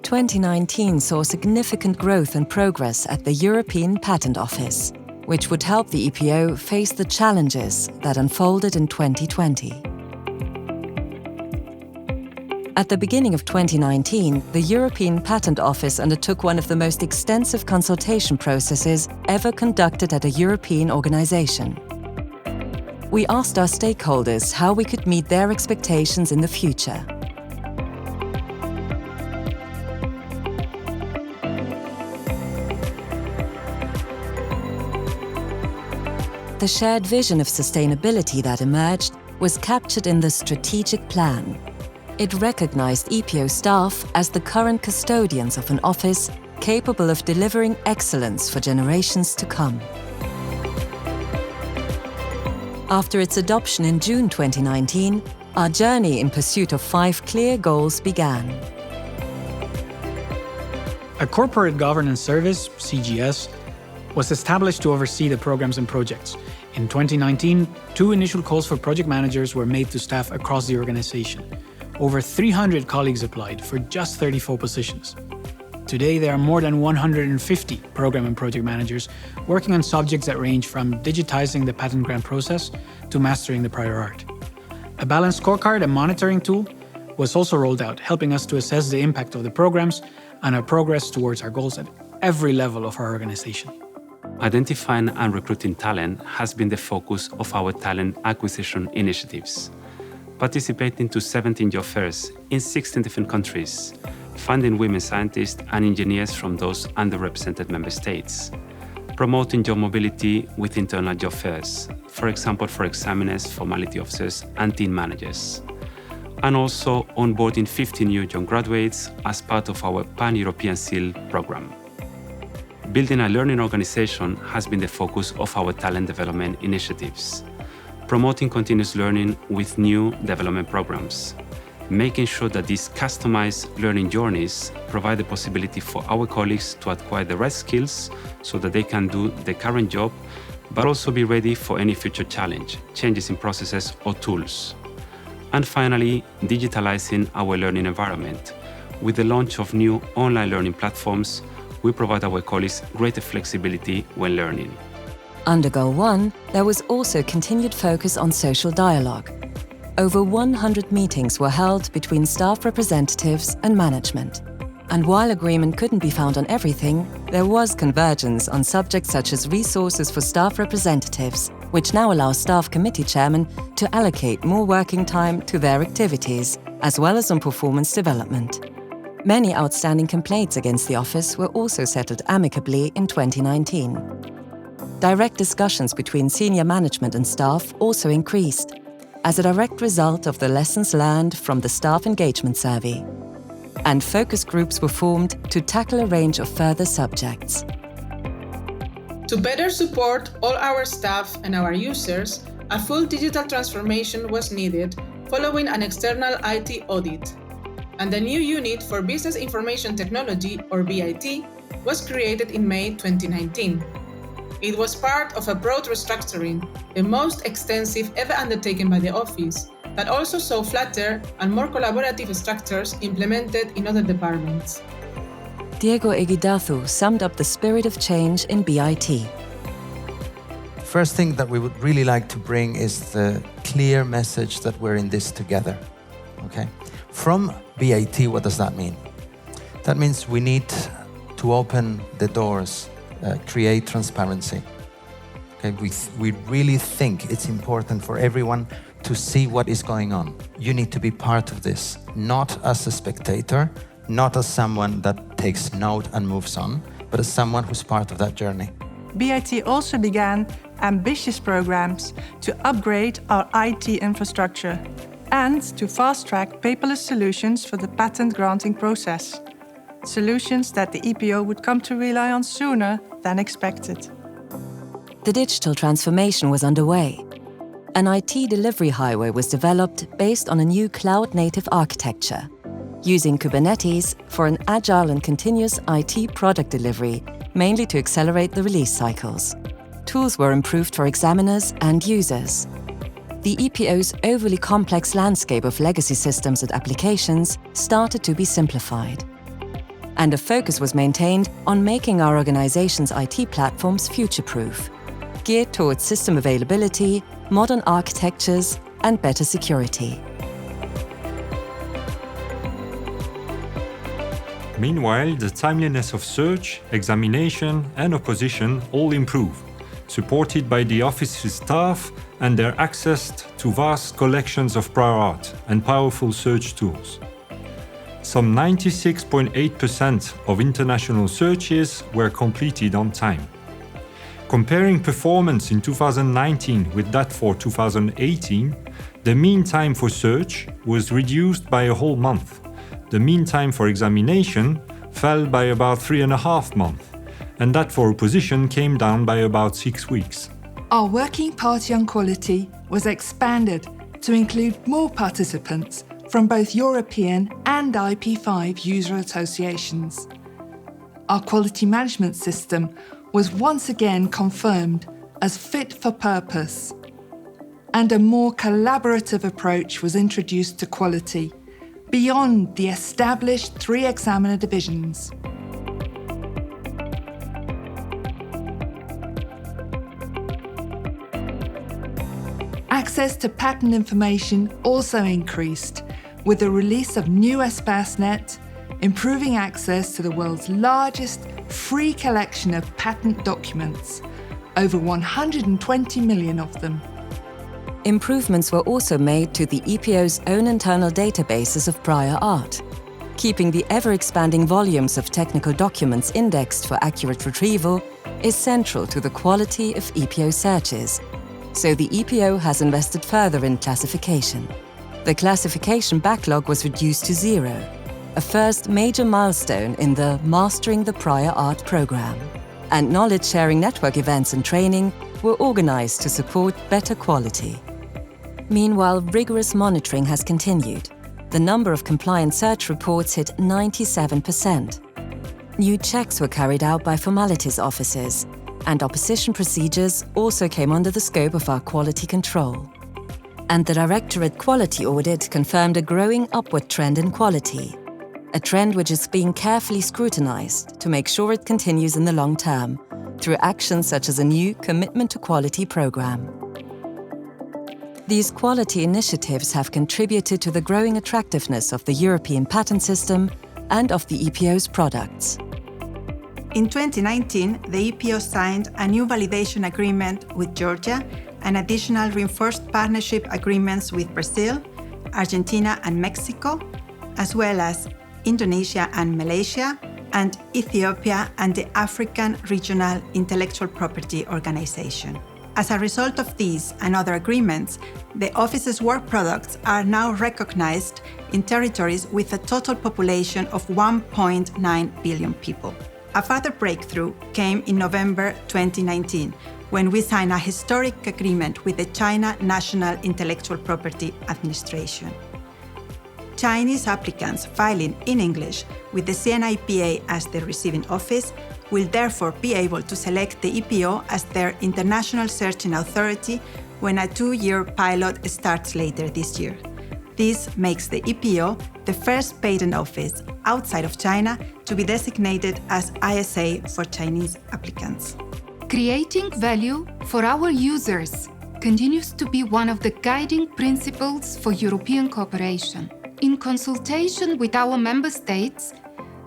2019 saw significant growth and progress at the European Patent Office, which would help the EPO face the challenges that unfolded in 2020. At the beginning of 2019, the European Patent Office undertook one of the most extensive consultation processes ever conducted at a European organization. We asked our stakeholders how we could meet their expectations in the future. The shared vision of sustainability that emerged was captured in the strategic plan. It recognized EPO staff as the current custodians of an office capable of delivering excellence for generations to come. After its adoption in June 2019, our journey in pursuit of 5 clear goals began. A corporate governance service, CGS, was established to oversee the programs and projects. In 2019, 2 initial calls for project managers were made to staff across the organization. Over 300 colleagues applied for just 34 positions. Today, there are more than 150 program and project managers working on subjects that range from digitizing the patent grant process to mastering the prior art. A balanced scorecard and monitoring tool was also rolled out, helping us to assess the impact of the programs and our progress towards our goals at every level of our organization. Identifying and recruiting talent has been the focus of our talent acquisition initiatives. Participating to 17 job fairs in 16 different countries, funding women scientists and engineers from those underrepresented member states, promoting job mobility with internal job fairs, for example for examiners, formality officers and team managers, and also onboarding 50 new young graduates as part of our Pan-European SEAL program. Building a learning organization has been the focus of our talent development initiatives, promoting continuous learning with new development programs, making sure that these customized learning journeys provide the possibility for our colleagues to acquire the right skills so that they can do the current job, but also be ready for any future challenge, changes in processes or tools. And finally, digitalizing our learning environment. With the launch of new online learning platforms, we provide our colleagues greater flexibility when learning. Under Goal 1, there was also continued focus on social dialogue. Over 100 meetings were held between staff representatives and management. And while agreement couldn't be found on everything, there was convergence on subjects such as resources for staff representatives, which now allow staff committee chairmen to allocate more working time to their activities, as well as on performance development. Many outstanding complaints against the office were also settled amicably in 2019. Direct discussions between senior management and staff also increased, as a direct result of the lessons learned from the staff engagement survey. And focus groups were formed to tackle a range of further subjects. To better support all our staff and our users, a full digital transformation was needed following an external IT audit. And the new Unit for Business Information Technology, or BIT, was created in May 2019. It was part of a broad restructuring, the most extensive ever undertaken by the office, that also saw flatter and more collaborative structures implemented in other departments. Diego Egidathu summed up the spirit of change in BIT. First thing that we would really like to bring is the clear message that we're in this together. Okay? From BIT, what does that mean? That means we need to open the doors, create transparency. Okay, we really think it's important for everyone to see what is going on. You need to be part of this, not as a spectator, not as someone that takes note and moves on, but as someone who's part of that journey. BIT also began ambitious programs to upgrade our IT infrastructure and to fast-track paperless solutions for the patent granting process. Solutions that the EPO would come to rely on sooner than expected. The digital transformation was underway. An IT delivery highway was developed based on a new cloud-native architecture, using Kubernetes for an agile and continuous IT product delivery, mainly to accelerate the release cycles. Tools were improved for examiners and users. The EPO's overly complex landscape of legacy systems and applications started to be simplified. and a focus was maintained on making our organization's IT platforms future-proof, geared towards system availability, modern architectures, and better security. Meanwhile, the timeliness of search, examination, and opposition all improve, supported by the office's staff and their access to vast collections of prior art and powerful search tools. Some 96.8% of international searches were completed on time. Comparing performance in 2019 with that for 2018, the mean time for search was reduced by a whole month. The mean time for examination fell by about 3.5 months, and that for opposition came down by about 6 weeks. Our working party on quality was expanded to include more participants from both European and IP5 user associations. Our quality management system was once again confirmed as fit for purpose, and a more collaborative approach was introduced to quality beyond the established 3 examiner divisions. Access to patent information also increased with the release of new Espacenet, improving access to the world's largest free collection of patent documents, over 120 million of them. Improvements were also made to the EPO's own internal databases of prior art. Keeping the ever-expanding volumes of technical documents indexed for accurate retrieval is central to the quality of EPO searches, so the EPO has invested further in classification. The classification backlog was reduced to 0, a first major milestone in the Mastering the Prior Art program. And knowledge-sharing network events and training were organized to support better quality. Meanwhile, rigorous monitoring has continued. The number of compliant search reports hit 97%. New checks were carried out by formalities officers, and opposition procedures also came under the scope of our quality control. And the Directorate Quality Audit confirmed a growing upward trend in quality, a trend which is being carefully scrutinized to make sure it continues in the long term through actions such as a new Commitment to Quality program. These quality initiatives have contributed to the growing attractiveness of the European patent system and of the EPO's products. In 2019, the EPO signed a new validation agreement with Georgia and additional reinforced partnership agreements with Brazil, Argentina and Mexico, as well as Indonesia and Malaysia, and Ethiopia and the African Regional Intellectual Property Organization. As a result of these and other agreements, the Office's work products are now recognized in territories with a total population of 1.9 billion people. A further breakthrough came in November 2019, when we signed a historic agreement with the China National Intellectual Property Administration. Chinese applicants filing in English with the CNIPA as their receiving office will therefore be able to select the EPO as their international searching authority when a 2-year pilot starts later this year. This makes the EPO the first patent office outside of China to be designated as ISA for Chinese applicants. Creating value for our users continues to be one of the guiding principles for European cooperation. In consultation with our member states,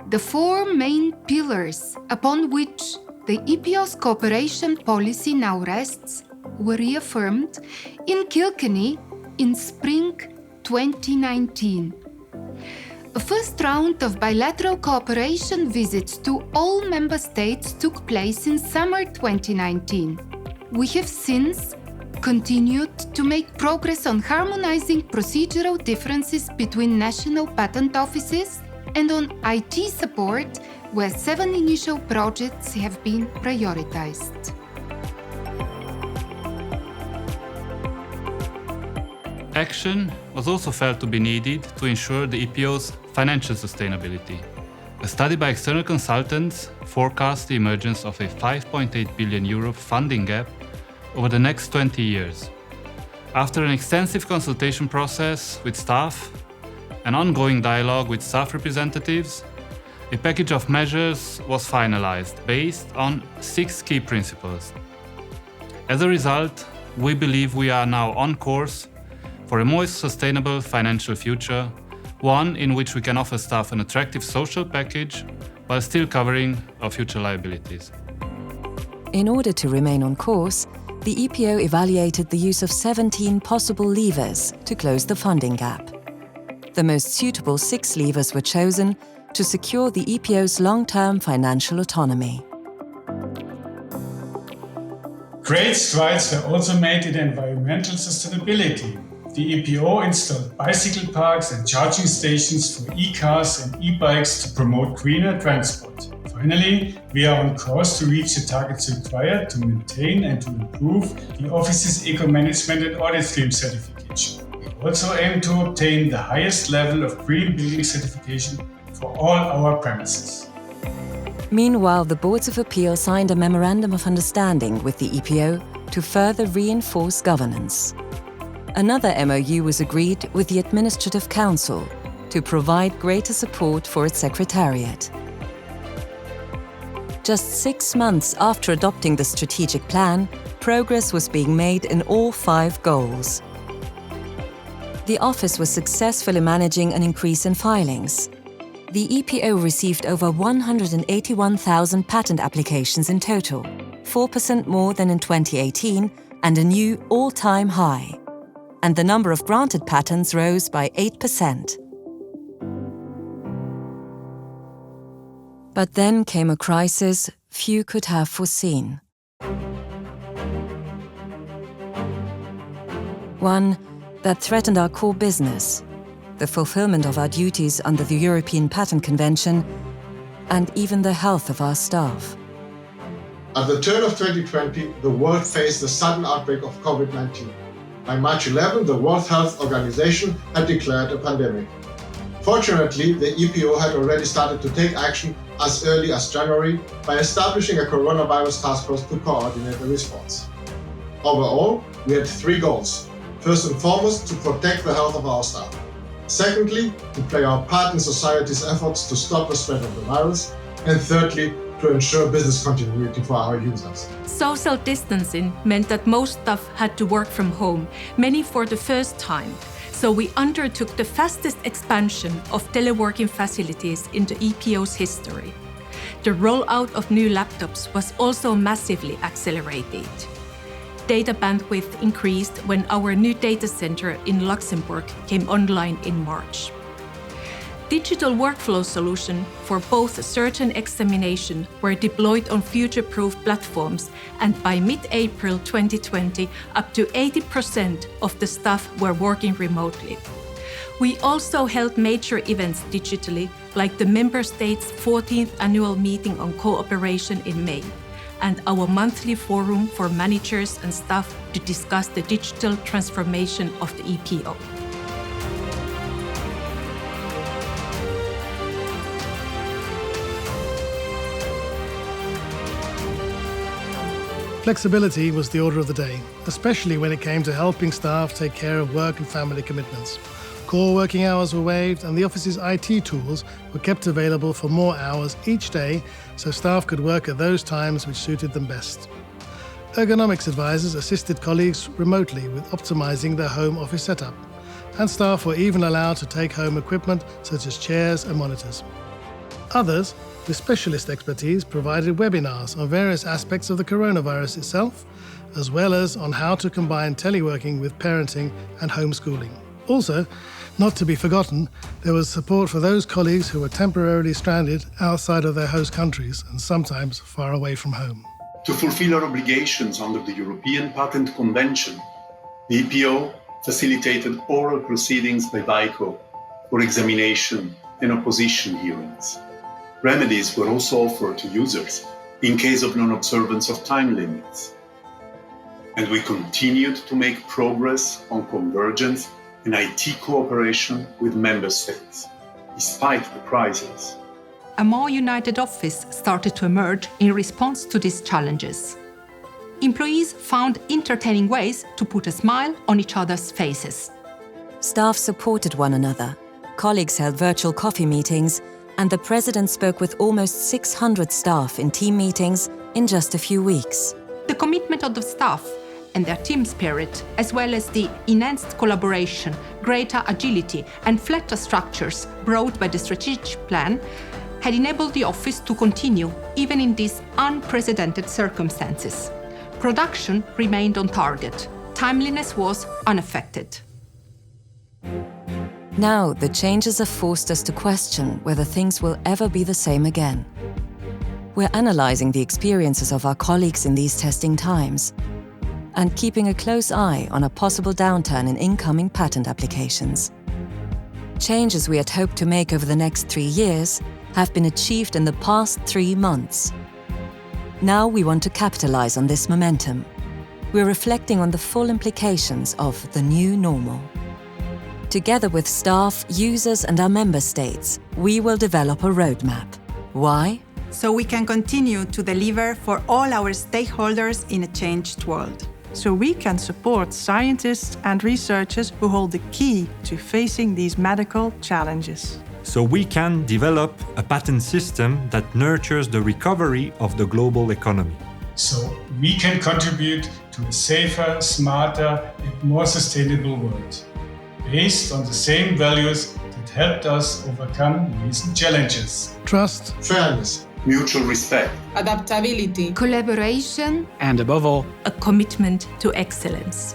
the 4 main pillars upon which the EPO's cooperation policy now rests were reaffirmed in Kilkenny in spring 2019. A first round of bilateral cooperation visits to all member states took place in summer 2019. We have since continued to make progress on harmonizing procedural differences between national patent offices and on IT support, where 7 initial projects have been prioritized. Action was also felt to be needed to ensure the EPO's financial sustainability. A study by external consultants forecast the emergence of a €5.8 billion funding gap over the next 20 years. After an extensive consultation process with staff, an ongoing dialogue with staff representatives, A package of measures was finalized based on 6 key principles. As a result, we believe we are now on course for a more sustainable financial future, one in which we can offer staff an attractive social package while still covering our future liabilities. In order to remain on course, the EPO evaluated the use of 17 possible levers to close the funding gap. The most suitable 6 levers were chosen to secure the EPO's long-term financial autonomy. Great strides were also made in environmental sustainability. The EPO installed bicycle parks and charging stations for e-cars and e-bikes to promote greener transport. Finally, we are on course to reach the targets required to maintain and to improve the office's eco-management and audit stream certification. We also aim to obtain the highest level of green building certification for all our premises. Meanwhile, the Boards of Appeal signed a Memorandum of Understanding with the EPO to further reinforce governance. Another MOU was agreed with the Administrative Council to provide greater support for its secretariat. Just 6 months after adopting the strategic plan, progress was being made in all 5 goals. The office was successfully managing an increase in filings. The EPO received over 181,000 patent applications in total, 4% more than in 2018 and a new all-time high. And the number of granted patents rose by 8%. But then came a crisis few could have foreseen. One that threatened our core business, the fulfillment of our duties under the European Patent Convention, and even the health of our staff. At the turn of 2020, the world faced a sudden outbreak of COVID-19. By March 11, the World Health Organization had declared a pandemic. Fortunately, the EPO had already started to take action as early as January by establishing a coronavirus task force to coordinate the response. Overall, we had 3 goals. First and foremost, to protect the health of our staff. Secondly, to play our part in society's efforts to stop the spread of the virus. And thirdly, to ensure business continuity for our users. Social distancing meant that most staff had to work from home, many for the first time. So we undertook the fastest expansion of teleworking facilities in the EPO's history. The rollout of new laptops was also massively accelerated. Data bandwidth increased when our new data center in Luxembourg came online in March. Digital workflow solutions for both search and examination were deployed on future-proof platforms, and by mid-April 2020, up to 80% of the staff were working remotely. We also held major events digitally, like the Member States' 14th annual meeting on cooperation in May, and our monthly forum for managers and staff to discuss the digital transformation of the EPO. Flexibility was the order of the day, especially when it came to helping staff take care of work and family commitments. Core working hours were waived and the office's IT tools were kept available for more hours each day so staff could work at those times which suited them best. Ergonomics advisors assisted colleagues remotely with optimizing their home office setup, and staff were even allowed to take home equipment such as chairs and monitors. Others, with specialist expertise, provided webinars on various aspects of the coronavirus itself, as well as on how to combine teleworking with parenting and homeschooling. Also, not to be forgotten, there was support for those colleagues who were temporarily stranded outside of their host countries and sometimes far away from home. To fulfill our obligations under the European Patent Convention, the EPO facilitated oral proceedings by VICO for examination and opposition hearings. Remedies were also offered to users in case of non-observance of time limits. And we continued to make progress on convergence and IT cooperation with member states, despite the crisis. A more united office started to emerge in response to these challenges. Employees found entertaining ways to put a smile on each other's faces. Staff supported one another. Colleagues held virtual coffee meetings, and the president spoke with almost 600 staff in team meetings in just a few weeks. The commitment of the staff and their team spirit, as well as the enhanced collaboration, greater agility, and flatter structures brought by the strategic plan, had enabled the office to continue even in these unprecedented circumstances. Production remained on target. Timeliness was unaffected. Now, the changes have forced us to question whether things will ever be the same again. We're analyzing the experiences of our colleagues in these testing times and keeping a close eye on a possible downturn in incoming patent applications. Changes we had hoped to make over the next 3 years have been achieved in the past 3 months. Now we want to capitalize on this momentum. We're reflecting on the full implications of the new normal. Together with staff, users, and our member states, we will develop a roadmap. Why? So we can continue to deliver for all our stakeholders in a changed world. So we can support scientists and researchers who hold the key to facing these medical challenges. So we can develop a patent system that nurtures the recovery of the global economy. So we can contribute to a safer, smarter, and more sustainable world, based on the same values that helped us overcome recent challenges. Trust, fairness, mutual respect, adaptability, collaboration, and above all, a commitment to excellence.